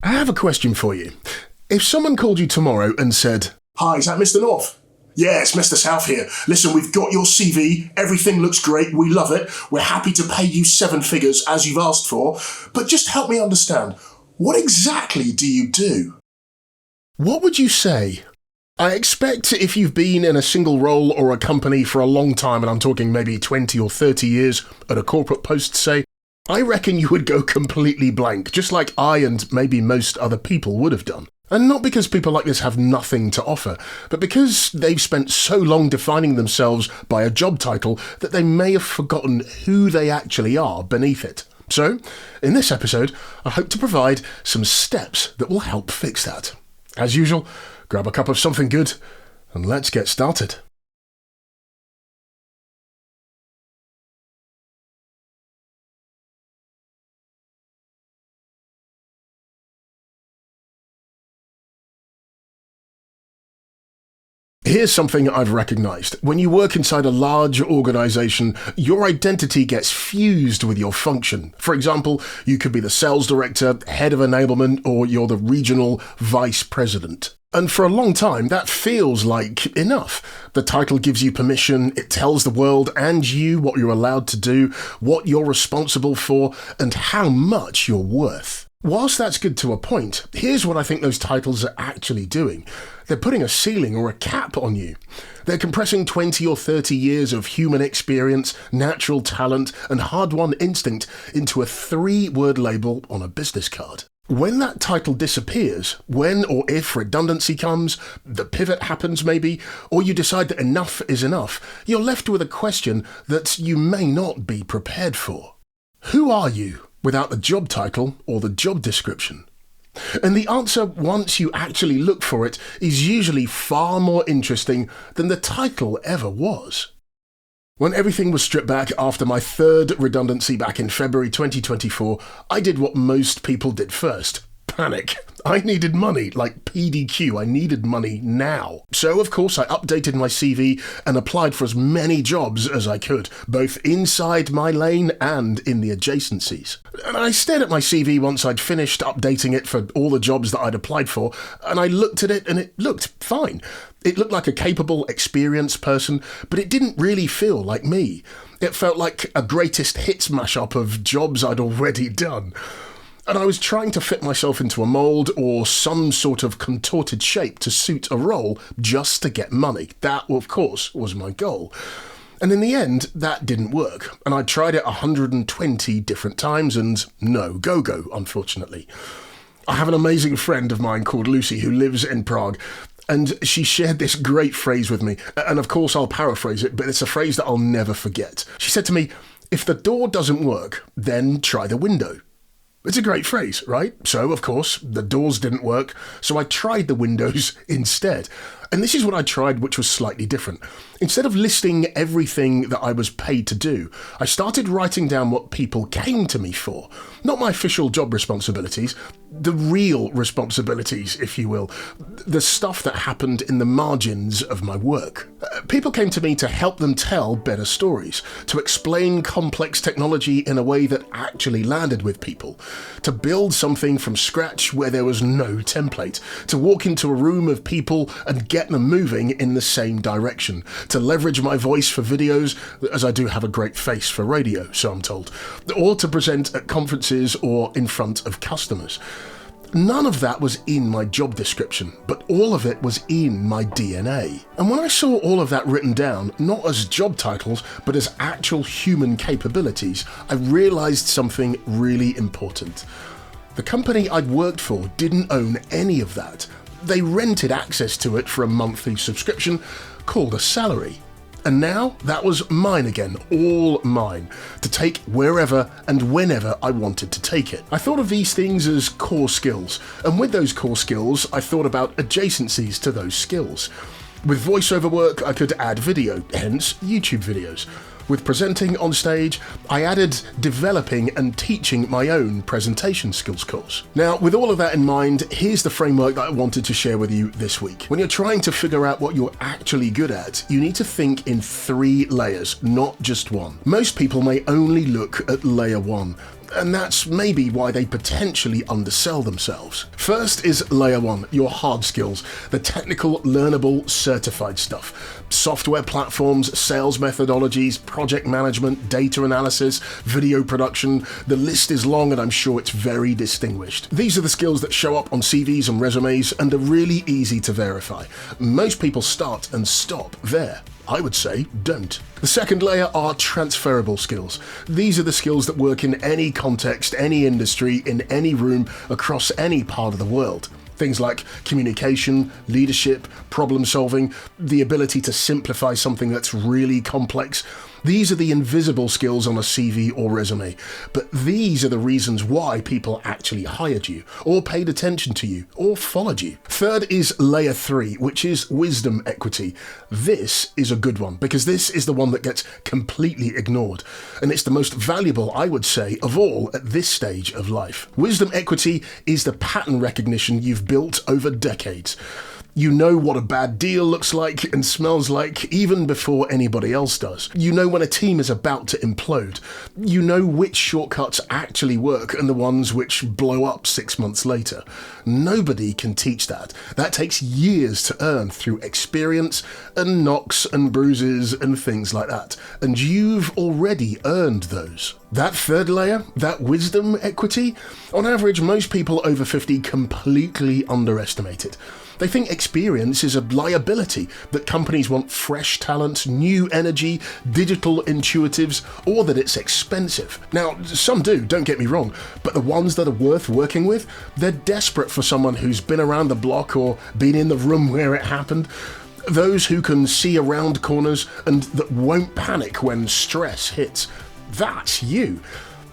I have a question for you. If someone called you tomorrow and said, "Hi, is that Mr. Norf?" "Yeah, it's Mr. South here. Listen, we've got your CV. Everything looks great. We love it. We're happy to pay you 7 figures as you've asked for. But just help me understand, what exactly do you do?" what would you say? I expect if you've been in a single role or a company for a long time, and I'm talking maybe 20 or 30 years at a corporate post, say, I reckon you would go completely blank, just like I and maybe most other people would have done. And not because people like this have nothing to offer, but because they've spent so long defining themselves by a job title that they may have forgotten who they actually are beneath it. So, in this episode, I hope to provide some steps that will help fix that. As usual, grab a cup of something good, and let's get started. Here's something I've recognised. When you work inside a large organisation, your identity gets fused with your function. For example, you could be the sales director, head of enablement, or you're the regional vice president. And for a long time, that feels like enough. The title gives you permission, it tells the world and you what you're allowed to do, what you're responsible for, and how much you're worth. Whilst that's good to a point, here's what I think those titles are actually doing. They're putting a ceiling or a cap on you. They're compressing 20 or 30 years of human experience, natural talent, and hard-won instinct into a 3-word label on a business card. When that title disappears, when or if redundancy comes, the pivot happens maybe, or you decide that enough is enough, you're left with a question that you may not be prepared for. Who are you without the job title or the job description? And the answer, once you actually look for it, is usually far more interesting than the title ever was. When everything was stripped back after my 3rd redundancy back in February 2024, I did what most people did first. Panic. I needed money, like PDQ, I needed money now. So of course I updated my CV and applied for as many jobs as I could, both inside my lane and in the adjacencies. And I stared at my CV once I'd finished updating it for all the jobs that I'd applied for, and I looked at it and it looked fine. It looked like a capable, experienced person, but it didn't really feel like me. It felt like a greatest hits mashup of jobs I'd already done. And I was trying to fit myself into a mould or some sort of contorted shape to suit a role just to get money. That, of course, was my goal. And in the end, that didn't work. And I tried it 120 different times and no go-go, unfortunately. I have an amazing friend of mine called Lucy who lives in Prague. And she shared this great phrase with me. And of course, I'll paraphrase it, but it's a phrase that I'll never forget. She said to me, "If the door doesn't work, then try the window." It's a great phrase, right? So, of course, the doors didn't work, so I tried the windows instead. And this is what I tried, which was slightly different. Instead of listing everything that I was paid to do, I started writing down what people came to me for. Not my official job responsibilities, the real responsibilities, if you will. The stuff that happened in the margins of my work. People came to me to help them tell better stories, to explain complex technology in a way that actually landed with people, to build something from scratch where there was no template, to walk into a room of people and get them moving in the same direction, to leverage my voice for videos, as I do have a great face for radio, so I'm told, or to present at conferences or in front of customers. None of that was in my job description, but all of it was in my DNA. And when I saw all of that written down, not as job titles, but as actual human capabilities, I realised something really important. The company I'd worked for didn't own any of that. They rented access to it for a monthly subscription called a salary. And now that was mine again, all mine, to take wherever and whenever I wanted to take it. I thought of these things as core skills, and with those core skills, I thought about adjacencies to those skills. With voiceover work, I could add video, hence YouTube videos. With presenting on stage, I added developing and teaching my own presentation skills course. Now, with all of that in mind, here's the framework that I wanted to share with you this week. When you're trying to figure out what you're actually good at, you need to think in 3 layers, not just one. Most people may only look at layer 1. and that's maybe why they potentially undersell themselves. First is layer 1, your hard skills, the technical, learnable, certified stuff. Software platforms, sales methodologies, project management, data analysis, video production. The list is long and I'm sure it's very distinguished. These are the skills that show up on CVs and resumes and are really easy to verify. Most people start and stop there. I would say don't. The second layer are transferable skills. These are the skills that work in any context, any industry, in any room, across any part of the world. Things like communication, leadership, problem solving, the ability to simplify something that's really complex. These are the invisible skills on a CV or resume, but these are the reasons why people actually hired you, or paid attention to you, or followed you. Third is layer 3, which is wisdom equity. This is a good one, because this is the one that gets completely ignored, and it's the most valuable, I would say, of all at this stage of life. Wisdom equity is the pattern recognition you've built over decades. You know what a bad deal looks like and smells like even before anybody else does. You know when a team is about to implode. You know which shortcuts actually work and the ones which blow up 6 months later. Nobody can teach that. That takes years to earn through experience and knocks and bruises and things like that. And you've already earned those. That third layer, that wisdom equity, on average most people over 50 completely underestimate it. They think experience is a liability, that companies want fresh talent, new energy, digital intuitives, or that it's expensive. Now, some do, don't get me wrong, but the ones that are worth working with, they're desperate for someone who's been around the block or been in the room where it happened. Those who can see around corners and that won't panic when stress hits. That's you.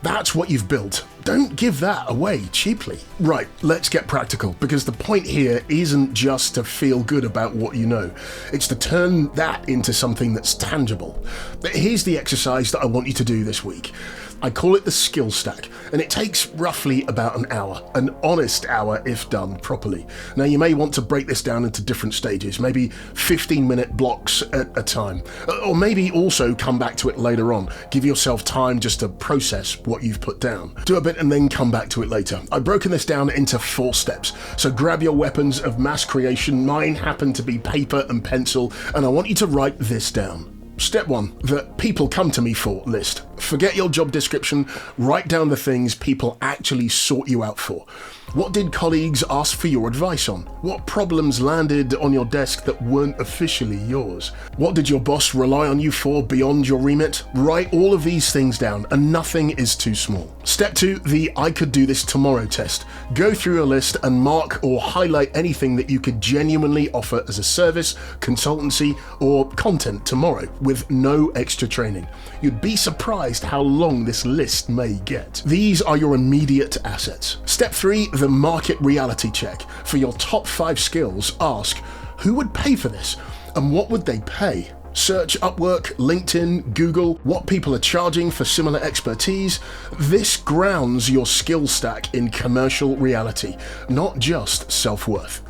That's what you've built. Don't give that away cheaply. Right, let's get practical, because the point here isn't just to feel good about what you know. It's to turn that into something that's tangible. Here's the exercise that I want you to do this week. I call it the skill stack, and it takes roughly about an hour, an honest hour if done properly. Now you may want to break this down into different stages, maybe 15-minute blocks at a time, or maybe also come back to it later on. Give yourself time just to process what you've put down. Do a bit and then come back to it later. I've broken this down into 4 steps, so grab your weapons of mass creation. Mine happen to be paper and pencil, and I want you to write this down. Step 1, the people come to me for list. Forget your job description, write down the things people actually sought you out for. What did colleagues ask for your advice on? What problems landed on your desk that weren't officially yours? What did your boss rely on you for beyond your remit? Write all of these things down, and nothing is too small. Step 2, the I could do this tomorrow test. Go through your list and mark or highlight anything that you could genuinely offer as a service, consultancy, or content tomorrow with no extra training. You'd be surprised how long this list may get. These are your immediate assets. Step 3, the market reality check. For your top 5 skills, ask, who would pay for this? And what would they pay? Search Upwork, LinkedIn, Google, what people are charging for similar expertise. This grounds your skill stack in commercial reality, not just self-worth.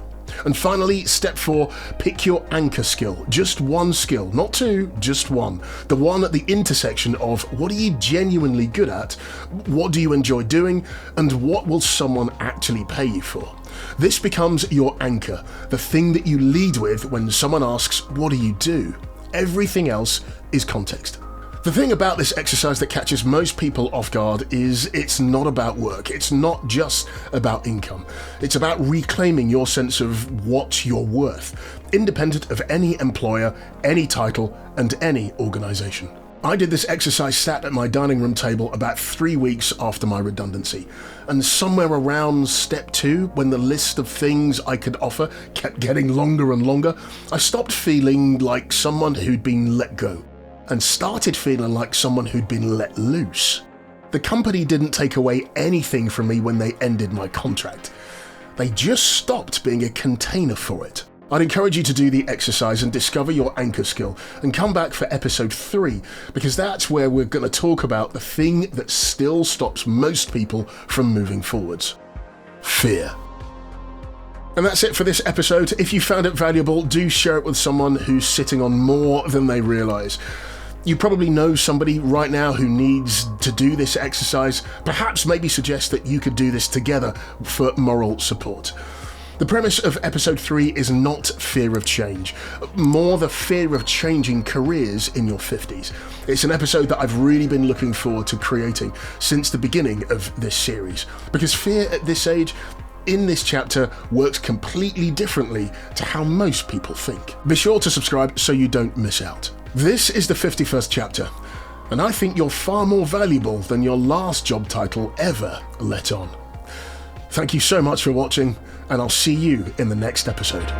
And finally, step 4, pick your anchor skill. Just one skill, not 2, just one. The one at the intersection of what are you genuinely good at, what do you enjoy doing, and what will someone actually pay you for? This becomes your anchor, the thing that you lead with when someone asks, what do you do? Everything else is context. The thing about this exercise that catches most people off guard is it's not about work. It's not just about income. It's about reclaiming your sense of what you're worth, independent of any employer, any title, and any organization. I did this exercise sat at my dining room table about 3 weeks after my redundancy, and somewhere around step 2, when the list of things I could offer kept getting longer and longer, I stopped feeling like someone who'd been let go, and started feeling like someone who'd been let loose. The company didn't take away anything from me when they ended my contract. They just stopped being a container for it. I'd encourage you to do the exercise and discover your anchor skill, and come back for episode 3, because that's where we're going to talk about the thing that still stops most people from moving forwards. Fear. And that's it for this episode. If you found it valuable, do share it with someone who's sitting on more than they realise. You probably know somebody right now who needs to do this exercise. Perhaps maybe suggest that you could do this together for moral support. The premise of episode 3 is not fear of change, more the fear of changing careers in your 50s. It's an episode that I've really been looking forward to creating since the beginning of this series, because fear at this age in this chapter works completely differently to how most people think. Be sure to subscribe so you don't miss out. This is the 51st chapter, and I think you're far more valuable than your last job title ever let on. Thank you so much for watching, and I'll see you in the next episode.